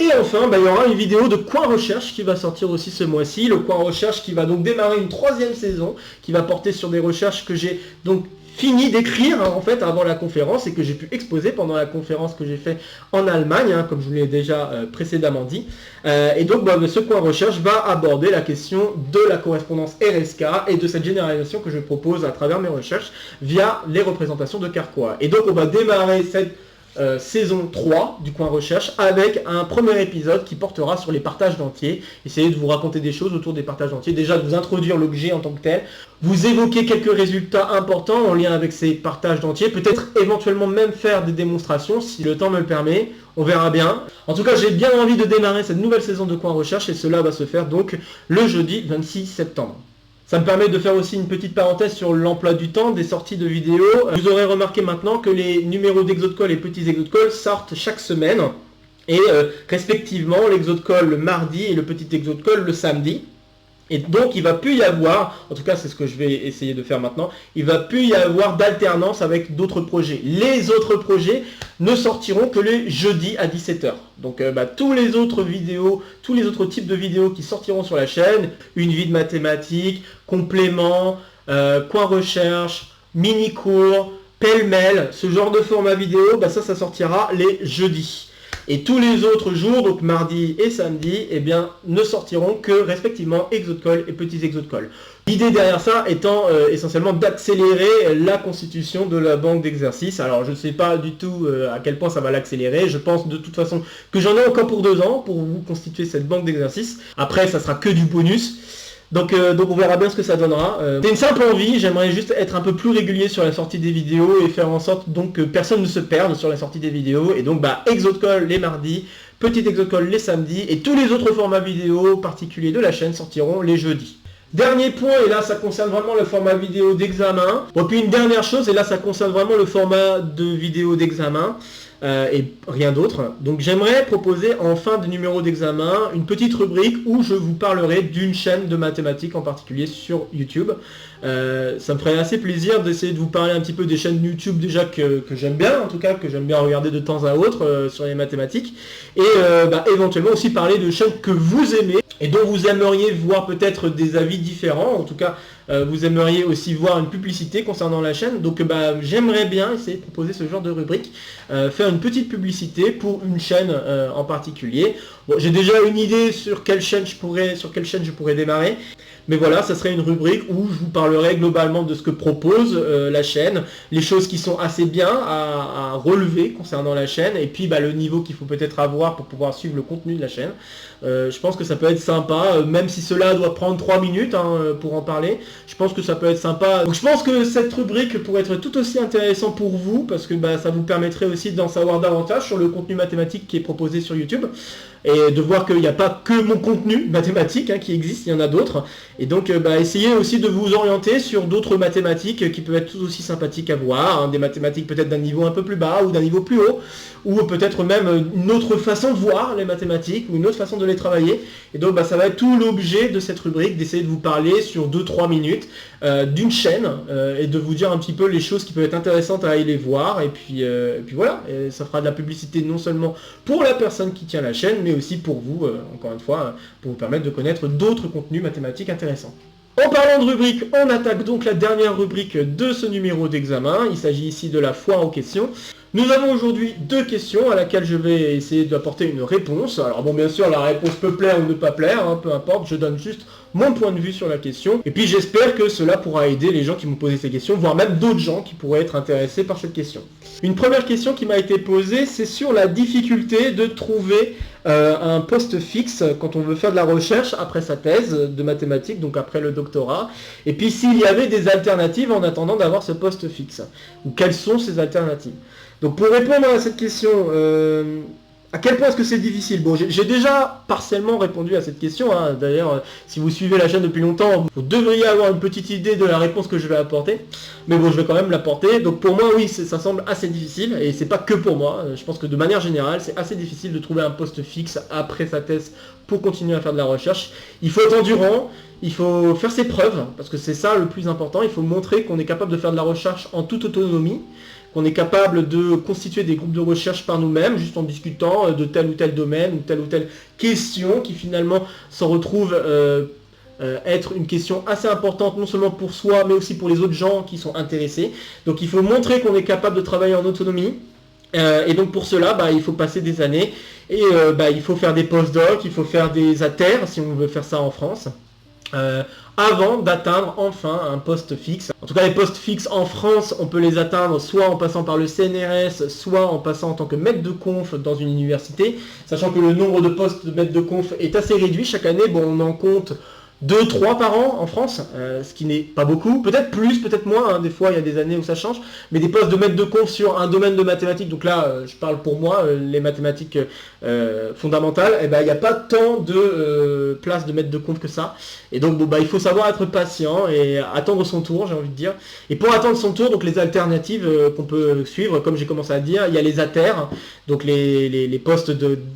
Et enfin, bah, il y aura une vidéo de Coin Recherche qui va sortir aussi ce mois-ci. Le Coin Recherche qui va donc démarrer une 3e saison, qui va porter sur des recherches que j'ai donc fini d'écrire hein, en fait avant la conférence et que j'ai pu exposer pendant la conférence que j'ai fait en Allemagne, hein, comme je vous l'ai déjà précédemment dit. Et donc bah, ce Coin Recherche va aborder la question de la correspondance RSK et de cette généralisation que je propose à travers mes recherches via les représentations de Carquois. Et donc on va démarrer cette saison 3 du Coin Recherche avec un premier épisode qui portera sur les partages d'entiers. Essayer de vous raconter des choses autour des partages d'entiers, déjà de vous introduire l'objet en tant que tel, vous évoquer quelques résultats importants en lien avec ces partages d'entiers, peut-être éventuellement même faire des démonstrations si le temps me le permet, on verra bien. En tout cas j'ai bien envie de démarrer cette nouvelle saison de Coin Recherche et cela va se faire donc le jeudi 26 septembre. Ça me permet de faire aussi une petite parenthèse sur l'emploi du temps des sorties de vidéos. Vous aurez remarqué maintenant que les numéros d'Exode-Call et petits Exode-Call sortent chaque semaine. Et respectivement, l'Exode-Call le mardi et le petit Exode-Call le samedi. Et donc il va plus y avoir, en tout cas c'est ce que je vais essayer de faire maintenant, il va plus y avoir d'alternance avec d'autres projets. Les autres projets ne sortiront que les jeudis à 17 h. Donc tous les autres vidéos, tous les autres types de vidéos qui sortiront sur la chaîne, une vie de mathématiques, compléments, coin recherche, mini-cours, pêle-mêle, ce genre de format vidéo, ça sortira les jeudis. Et tous les autres jours, donc mardi et samedi, ne sortiront que respectivement Exode-Call et petits Exode-Call. L'idée derrière ça étant essentiellement d'accélérer la constitution de la banque d'exercices. Alors je ne sais pas du tout à quel point ça va l'accélérer. Je pense de toute façon que j'en ai encore pour 2 ans pour vous constituer cette banque d'exercices. Après ça sera que du bonus. Donc on verra bien ce que ça donnera. C'est une simple envie, j'aimerais juste être un peu plus régulier sur la sortie des vidéos et faire en sorte donc que personne ne se perde sur la sortie des vidéos. Et donc Exode-Call les mardis, petit Exode-Call les samedis et tous les autres formats vidéo particuliers de la chaîne sortiront les jeudis. Dernier point, et là ça concerne vraiment le format vidéo d'examen. Bon, puis une dernière chose, et là ça concerne vraiment le format de vidéo d'examen. Et rien d'autre. Donc j'aimerais proposer en fin de numéro d'examen une petite rubrique où je vous parlerai d'une chaîne de mathématiques en particulier sur YouTube. Ça me ferait assez plaisir d'essayer de vous parler un petit peu des chaînes YouTube déjà que j'aime bien, en tout cas que j'aime bien regarder de temps à autre sur les mathématiques. Et éventuellement aussi parler de chaînes que vous aimez et dont vous aimeriez voir peut-être des avis différents. En tout cas, vous aimeriez aussi voir une publicité concernant la chaîne. Donc j'aimerais bien essayer de proposer ce genre de rubrique, faire une petite publicité pour une chaîne en particulier. Bon, j'ai déjà une idée sur quelle chaîne je pourrais démarrer. Mais voilà, ça serait une rubrique où je vous parlerai globalement de ce que propose la chaîne, les choses qui sont assez bien à relever concernant la chaîne, et puis le niveau qu'il faut peut-être avoir pour pouvoir suivre le contenu de la chaîne. Je pense que ça peut être sympa, même si cela doit prendre 3 minutes pour en parler. Je pense que ça peut être sympa. Donc je pense que cette rubrique pourrait être tout aussi intéressant pour vous, parce que ça vous permettrait aussi d'en savoir davantage sur le contenu mathématique qui est proposé sur YouTube. Et de voir qu'il n'y a pas que mon contenu mathématique qui existe, il y en a d'autres. Et donc essayez aussi de vous orienter sur d'autres mathématiques qui peuvent être tout aussi sympathiques à voir, des mathématiques peut-être d'un niveau un peu plus bas ou d'un niveau plus haut, ou peut-être même une autre façon de voir les mathématiques ou une autre façon de les travailler. Et donc ça va être tout l'objet de cette rubrique, d'essayer de vous parler sur 2-3 minutes d'une chaîne et de vous dire un petit peu les choses qui peuvent être intéressantes à aller voir. Et puis voilà, et ça fera de la publicité non seulement pour la personne qui tient la chaîne, mais aussi pour vous, encore une fois, pour vous permettre de connaître d'autres contenus mathématiques intéressants. En parlant de rubrique, on attaque donc la dernière rubrique de ce numéro d'examen. Il s'agit ici de la foire aux questions. Nous avons aujourd'hui 2 questions à laquelle je vais essayer d'apporter une réponse. Alors bon, bien sûr, la réponse peut plaire ou ne pas plaire, peu importe, je donne juste mon point de vue sur la question. Et puis j'espère que cela pourra aider les gens qui m'ont posé ces questions, voire même d'autres gens qui pourraient être intéressés par cette question. Une première question qui m'a été posée, c'est sur la difficulté de trouver un poste fixe quand on veut faire de la recherche après sa thèse de mathématiques, donc après le doctorat, et puis s'il y avait des alternatives en attendant d'avoir ce poste fixe, ou quelles sont ces alternatives. Donc pour répondre à cette question, à quel point est-ce que c'est difficile? Bon, j'ai déjà partiellement répondu à cette question, hein. D'ailleurs, si vous suivez la chaîne depuis longtemps, vous devriez avoir une petite idée de la réponse que je vais apporter. Mais bon, je vais quand même l'apporter. Donc pour moi, oui, ça semble assez difficile, et c'est pas que pour moi. Je pense que de manière générale, c'est assez difficile de trouver un poste fixe après sa thèse pour continuer à faire de la recherche. Il faut être endurant, il faut faire ses preuves, parce que c'est ça le plus important. Il faut montrer qu'on est capable de faire de la recherche en toute autonomie, qu'on est capable de constituer des groupes de recherche par nous-mêmes, juste en discutant de tel ou tel domaine, ou telle question, qui finalement s'en retrouve être une question assez importante, non seulement pour soi, mais aussi pour les autres gens qui sont intéressés. Donc il faut montrer qu'on est capable de travailler en autonomie, et donc pour cela, il faut passer des années, et il faut faire des post-docs, il faut faire des ATER, si on veut faire ça en France. Avant d'atteindre enfin un poste fixe. En tout cas, les postes fixes en France, on peut les atteindre soit en passant par le CNRS, soit en passant en tant que maître de conf dans une université, sachant que le nombre de postes de maître de conf est assez réduit chaque année. Bon, on en compte 2-3 par an en France, ce qui n'est pas beaucoup, peut-être plus, peut-être moins, hein. Des fois il y a des années où ça change, mais des postes de maître de conf sur un domaine de mathématiques, donc là je parle pour moi, les mathématiques fondamentales, il n'y a pas tant de places de maître de conf que ça, et donc il faut savoir être patient et attendre son tour, j'ai envie de dire. Et pour attendre son tour, donc les alternatives qu'on peut suivre, comme j'ai commencé à dire, il y a les ATER, donc les postes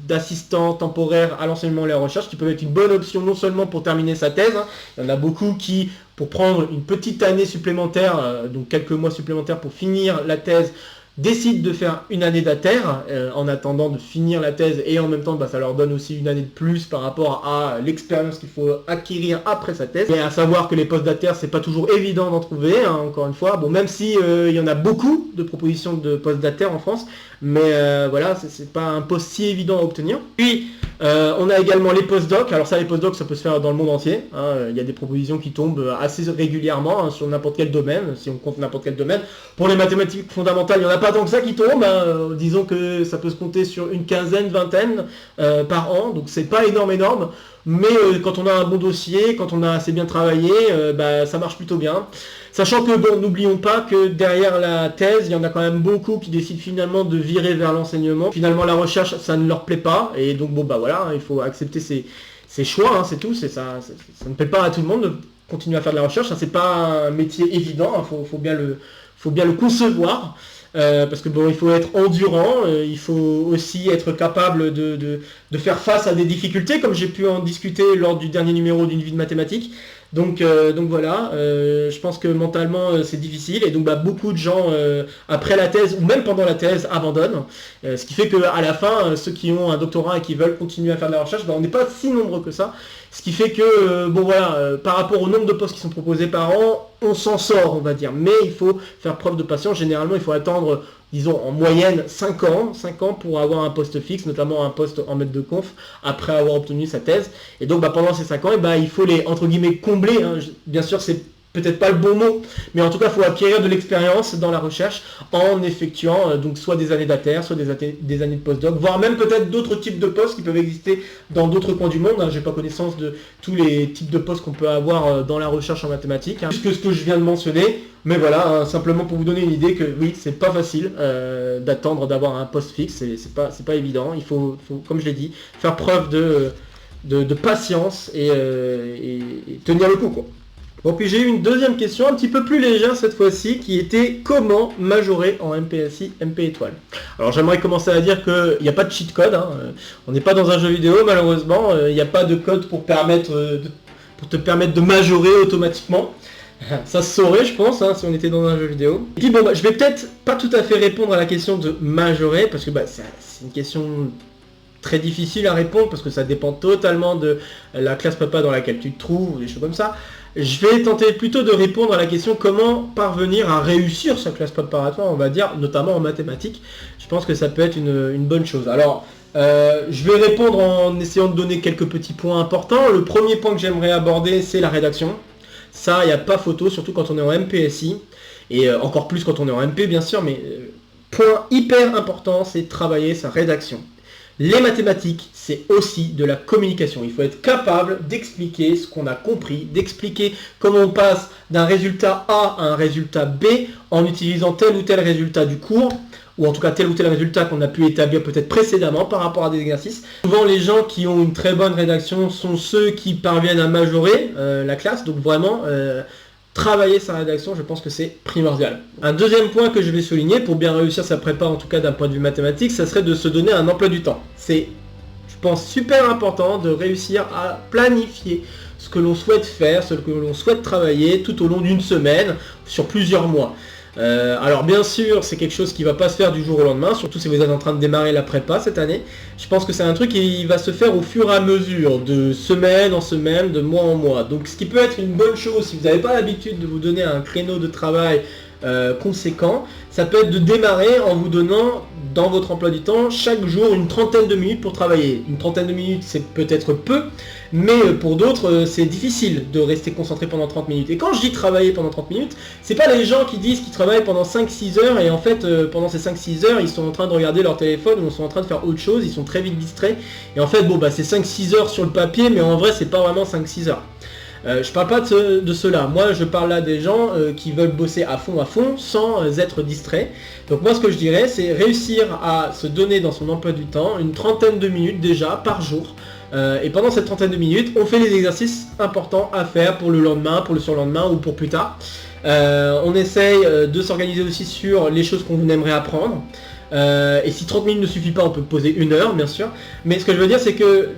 d'assistant temporaire à l'enseignement et à la recherche, qui peuvent être une bonne option non seulement pour terminer sa thèse. Il y en a beaucoup qui, pour prendre une petite année supplémentaire, donc quelques mois supplémentaires pour finir la thèse, décident de faire une année d'ATER en attendant de finir la thèse, et en même temps ça leur donne aussi une année de plus par rapport à l'expérience qu'il faut acquérir après sa thèse. Mais à savoir que les postes d'ATER, c'est pas toujours évident d'en trouver, hein, encore une fois. Bon, même si il y en a beaucoup de propositions de postes d'ATER en France, mais voilà, c'est pas un poste si évident à obtenir. Puis on a également les postdocs. Alors ça, les postdocs, ça peut se faire dans le monde entier, hein. Il y a des propositions qui tombent assez régulièrement, hein, sur n'importe quel domaine, si on compte n'importe quel domaine. Pour les mathématiques fondamentales, il n'y en a pas tant que ça qui tombent, hein. Disons que ça peut se compter sur une quinzaine, vingtaine par an, donc c'est pas énorme, mais quand on a un bon dossier, quand on a assez bien travaillé, ça marche plutôt bien. Sachant que, bon, n'oublions pas que derrière la thèse, il y en a quand même beaucoup qui décident finalement de virer vers l'enseignement. Finalement, la recherche, ça ne leur plaît pas, et donc voilà, il faut accepter ses choix, hein, c'est tout. Ça ne plaît pas à tout le monde de continuer à faire de la recherche, hein. C'est pas un métier évident, hein. Faut bien le concevoir. Parce que bon, il faut être endurant, il faut aussi être capable de faire face à des difficultés, comme j'ai pu en discuter lors du dernier numéro d'une vie de mathématiques. Donc voilà, je pense que mentalement c'est difficile, et donc beaucoup de gens après la thèse ou même pendant la thèse abandonnent, ce qui fait qu'à la fin, ceux qui ont un doctorat et qui veulent continuer à faire de la recherche, on n'est pas si nombreux que ça, ce qui fait que par rapport au nombre de postes qui sont proposés par an, on s'en sort, on va dire, mais il faut faire preuve de patience. Généralement il faut attendre, disons en moyenne 5 ans pour avoir un poste fixe, notamment un poste en maître de conf, après avoir obtenu sa thèse. Et donc pendant ces 5 ans, il faut les, entre guillemets, combler, hein. Bien sûr, c'est peut-être pas le bon mot, mais en tout cas, il faut acquérir de l'expérience dans la recherche en effectuant donc soit des années d'ATER, soit des années de postdoc, voire même peut-être d'autres types de postes qui peuvent exister dans d'autres coins du monde, hein. J'ai pas connaissance de tous les types de postes qu'on peut avoir dans la recherche en mathématiques, hein, puisque ce que je viens de mentionner. Mais voilà, hein, simplement pour vous donner une idée que oui, c'est pas facile d'attendre d'avoir un poste fixe, c'est pas évident. Il faut, comme je l'ai dit, faire preuve de patience et tenir le coup, quoi. Bon, puis j'ai eu une deuxième question un petit peu plus légère cette fois-ci, qui était comment majorer en MPSI, MP étoile. Alors j'aimerais commencer à dire qu'il n'y a pas de cheat code, hein. On n'est pas dans un jeu vidéo malheureusement, il n'y a pas de code pour te permettre de majorer automatiquement. Ça se saurait, je pense, hein, si on était dans un jeu vidéo. Et puis je vais peut-être pas tout à fait répondre à la question de majorer, parce que c'est une question très difficile à répondre, parce que ça dépend totalement de la classe prépa dans laquelle tu te trouves, ou des choses comme ça. Je vais tenter plutôt de répondre à la question comment parvenir à réussir sa classe préparatoire, on va dire, notamment en mathématiques. Je pense que ça peut être une bonne chose. Alors, Je vais répondre en essayant de donner quelques petits points importants. Le premier point que j'aimerais aborder, c'est la rédaction. Ça, il n'y a pas photo, surtout quand on est en MPSI, et encore plus quand on est en MP, bien sûr, mais point hyper important, c'est travailler sa rédaction. Les mathématiques, c'est aussi de la communication. Il faut être capable d'expliquer ce qu'on a compris, d'expliquer comment on passe d'un résultat A à un résultat B en utilisant tel ou tel résultat du cours, ou en tout cas tel ou tel résultat qu'on a pu établir peut-être précédemment par rapport à des exercices. Souvent les gens qui ont une très bonne rédaction sont ceux qui parviennent à majorer la classe, donc vraiment travailler sa rédaction, je pense que c'est primordial. Un deuxième point que je vais souligner pour bien réussir sa prépa, en tout cas d'un point de vue mathématique, ça serait de se donner un emploi du temps. C'est, je pense, super important de réussir à planifier ce que l'on souhaite faire, ce que l'on souhaite travailler tout au long d'une semaine, sur plusieurs mois. Alors bien sûr, c'est quelque chose qui va pas se faire du jour au lendemain, surtout si vous êtes en train de démarrer la prépa cette année. Je pense que c'est un truc qui va se faire au fur et à mesure, de semaine en semaine, de mois en mois. Donc ce qui peut être une bonne chose, si vous n'avez pas l'habitude de vous donner un créneau de travail conséquent, ça peut être de démarrer en vous donnant dans votre emploi du temps chaque jour une trentaine de minutes pour travailler. Une trentaine de minutes, c'est peut-être peu, mais pour d'autres, c'est difficile de rester concentré pendant 30 minutes. Et quand je dis travailler pendant 30 minutes, c'est pas les gens qui disent qu'ils travaillent pendant 5-6 heures et en fait, pendant ces 5-6 heures, ils sont en train de regarder leur téléphone ou ils sont en train de faire autre chose, ils sont très vite distraits. Et en fait, bon, bah c'est 5-6 heures sur le papier, mais en vrai, c'est pas vraiment 5-6 heures. Je parle pas de cela, moi je parle là des gens qui veulent bosser à fond sans être distraits. Donc moi ce que je dirais c'est réussir à se donner dans son emploi du temps une trentaine de minutes déjà par jour. Et pendant cette trentaine de minutes, on fait les exercices importants à faire pour le lendemain, pour le surlendemain ou pour plus tard. On essaye de s'organiser aussi sur les choses qu'on aimerait apprendre. Et si 30 minutes ne suffit pas, on peut poser 1 heure bien sûr. Mais ce que je veux dire c'est que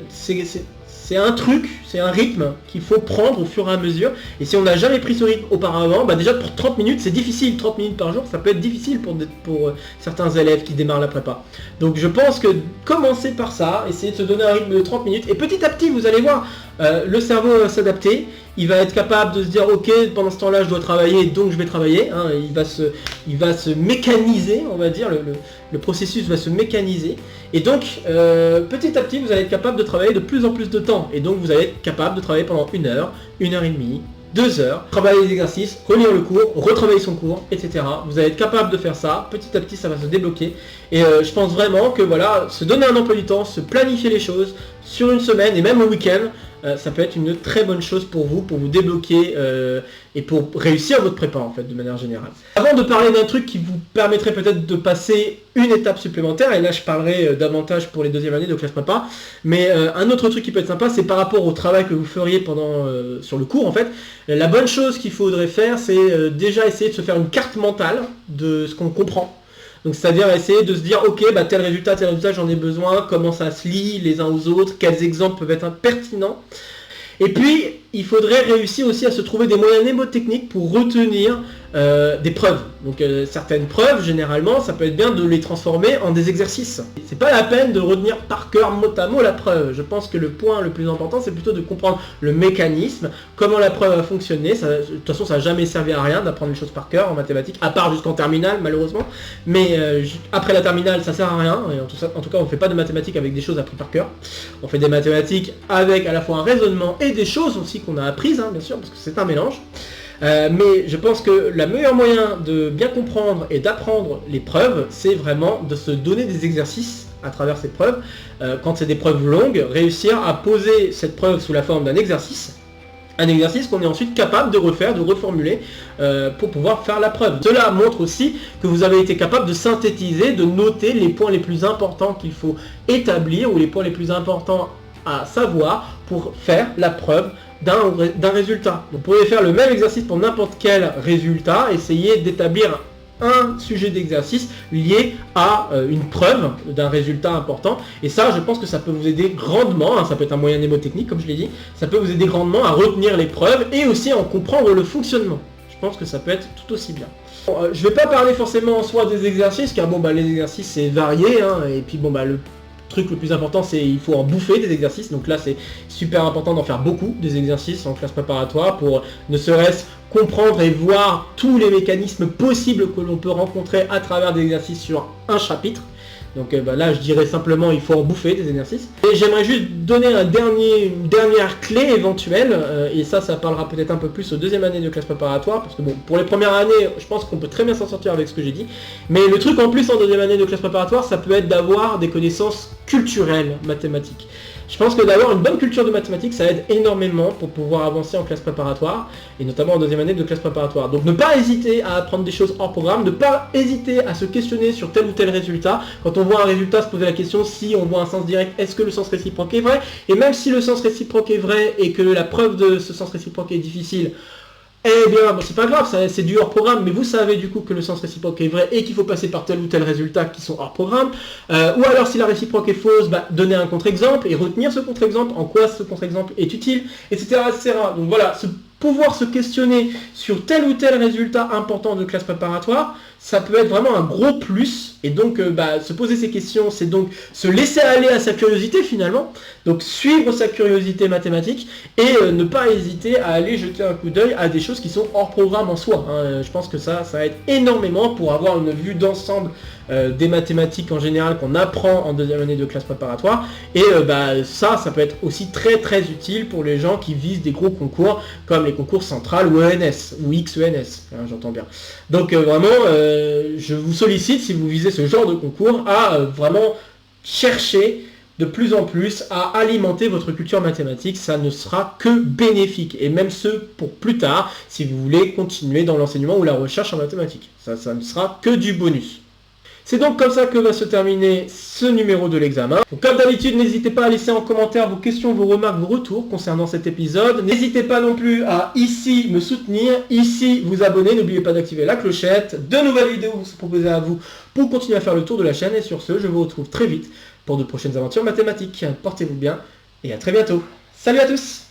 c'est un truc, c'est un rythme qu'il faut prendre au fur et à mesure. Et si on n'a jamais pris ce rythme auparavant, bah déjà pour 30 minutes, c'est difficile. 30 minutes par jour, ça peut être difficile pour certains élèves qui démarrent la prépa. Donc je pense que commencer par ça, essayer de se donner un rythme de 30 minutes. Et petit à petit, vous allez voir, le cerveau va s'adapter. Il va être capable de se dire, ok, pendant ce temps-là, je dois travailler, donc je vais travailler. Hein. Il va se mécaniser, on va dire, le processus va se mécaniser. Et donc, petit à petit, vous allez être capable de travailler de plus en plus de temps. Et donc, vous allez être capable de travailler pendant 1 heure, 1 heure et demie, 2 heures, travailler les exercices, relire le cours, retravailler son cours, etc. Vous allez être capable de faire ça. Petit à petit, ça va se débloquer. Et je pense vraiment que voilà, se donner un emploi du temps, se planifier les choses sur une semaine et même au week-end, ça peut être une très bonne chose pour vous débloquer et pour réussir votre prépa en fait de manière générale. Avant de parler d'un truc qui vous permettrait peut-être de passer une étape supplémentaire, et là je parlerai davantage pour les deuxièmes années de classe prépa, mais un autre truc qui peut être sympa, c'est par rapport au travail que vous feriez pendant sur le cours en fait. La bonne chose qu'il faudrait faire, c'est déjà essayer de se faire une carte mentale de ce qu'on comprend. Donc c'est-à-dire essayer de se dire ok bah tel résultat j'en ai besoin, comment ça se lie les uns aux autres, quels exemples peuvent être pertinents. Et puis il faudrait réussir aussi à se trouver des moyens mnémotechniques pour retenir des preuves. Donc certaines preuves généralement ça peut être bien de les transformer en des exercices. C'est pas la peine de retenir par cœur mot à mot la preuve. Je pense que le point le plus important c'est plutôt de comprendre le mécanisme, comment la preuve a fonctionné. De toute façon ça n'a jamais servi à rien d'apprendre les choses par cœur en mathématiques, à part jusqu'en terminale malheureusement. Mais après la terminale ça sert à rien. Et en tout cas on ne fait pas de mathématiques avec des choses apprises par cœur. On fait des mathématiques avec à la fois un raisonnement et des choses aussi qu'on a apprises, hein, bien sûr, parce que c'est un mélange. Mais je pense que le meilleur moyen de bien comprendre et d'apprendre les preuves, c'est vraiment de se donner des exercices à travers ces preuves. Quand c'est des preuves longues, réussir à poser cette preuve sous la forme d'un exercice. Un exercice qu'on est ensuite capable de refaire, de reformuler pour pouvoir faire la preuve. Cela montre aussi que vous avez été capable de synthétiser, de noter les points les plus importants qu'il faut établir ou les points les plus importants à savoir pour faire la preuve d'un résultat. Vous pourriez faire le même exercice pour n'importe quel résultat, essayer d'établir un sujet d'exercice lié à une preuve d'un résultat important. Et ça, je pense que ça peut vous aider grandement, hein, ça peut être un moyen mnémotechnique, comme je l'ai dit, ça peut vous aider grandement à retenir les preuves et aussi à en comprendre le fonctionnement. Je pense que ça peut être tout aussi bien. Bon, je ne vais pas parler forcément en soi des exercices, car bon, bah, les exercices c'est varié, hein, et puis bon, bah, le truc le plus important c'est il faut en bouffer des exercices, donc là c'est super important d'en faire beaucoup des exercices en classe préparatoire pour ne serait-ce comprendre et voir tous les mécanismes possibles que l'on peut rencontrer à travers des exercices sur un chapitre. Donc là, je dirais simplement, il faut en bouffer des exercices. Et j'aimerais juste donner une dernière clé éventuelle, et ça parlera peut-être un peu plus aux deuxième année de classe préparatoire, parce que bon, pour les premières années, je pense qu'on peut très bien s'en sortir avec ce que j'ai dit. Mais le truc en plus en deuxième année de classe préparatoire, ça peut être d'avoir des connaissances culturelles mathématiques. Je pense que d'avoir une bonne culture de mathématiques, ça aide énormément pour pouvoir avancer en classe préparatoire, et notamment en deuxième année de classe préparatoire. Donc ne pas hésiter à apprendre des choses hors programme, ne pas hésiter à se questionner sur tel ou tel résultat. Quand on voit un résultat, se poser la question si on voit un sens direct, est-ce que le sens réciproque est vrai? Et même si le sens réciproque est vrai et que la preuve de ce sens réciproque est difficile, eh bien, bon, c'est pas grave, c'est du hors programme, mais vous savez du coup que le sens réciproque est vrai et qu'il faut passer par tel ou tel résultat qui sont hors programme. Ou alors si la réciproque est fausse, donner un contre-exemple et retenir ce contre-exemple, en quoi ce contre-exemple est utile, etc., etc. Donc voilà, pouvoir se questionner sur tel ou tel résultat important de classe préparatoire, ça peut être vraiment un gros plus. Et donc se poser ces questions, c'est donc se laisser aller à sa curiosité finalement, donc suivre sa curiosité mathématique et ne pas hésiter à aller jeter un coup d'œil à des choses qui sont hors programme en soi. Je pense que ça aide énormément pour avoir une vue d'ensemble des mathématiques en général qu'on apprend en deuxième année de classe préparatoire. Et ça peut être aussi très très utile pour les gens qui visent des gros concours comme les concours centrales ou ENS ou XENS, j'entends bien. Donc vraiment, je vous sollicite, si vous visez ce genre de concours, à vraiment chercher de plus en plus à alimenter votre culture mathématique. Ça ne sera que bénéfique, et même ce pour plus tard, si vous voulez continuer dans l'enseignement ou la recherche en mathématiques. Ça ne sera que du bonus. C'est donc comme ça que va se terminer ce numéro de l'examen. Donc, comme d'habitude, n'hésitez pas à laisser en commentaire vos questions, vos remarques, vos retours concernant cet épisode. N'hésitez pas non plus à ici me soutenir, ici vous abonner. N'oubliez pas d'activer la clochette. De nouvelles vidéos vous sont proposées à vous pour continuer à faire le tour de la chaîne. Et sur ce, je vous retrouve très vite pour de prochaines aventures mathématiques. Portez-vous bien et à très bientôt. Salut à tous!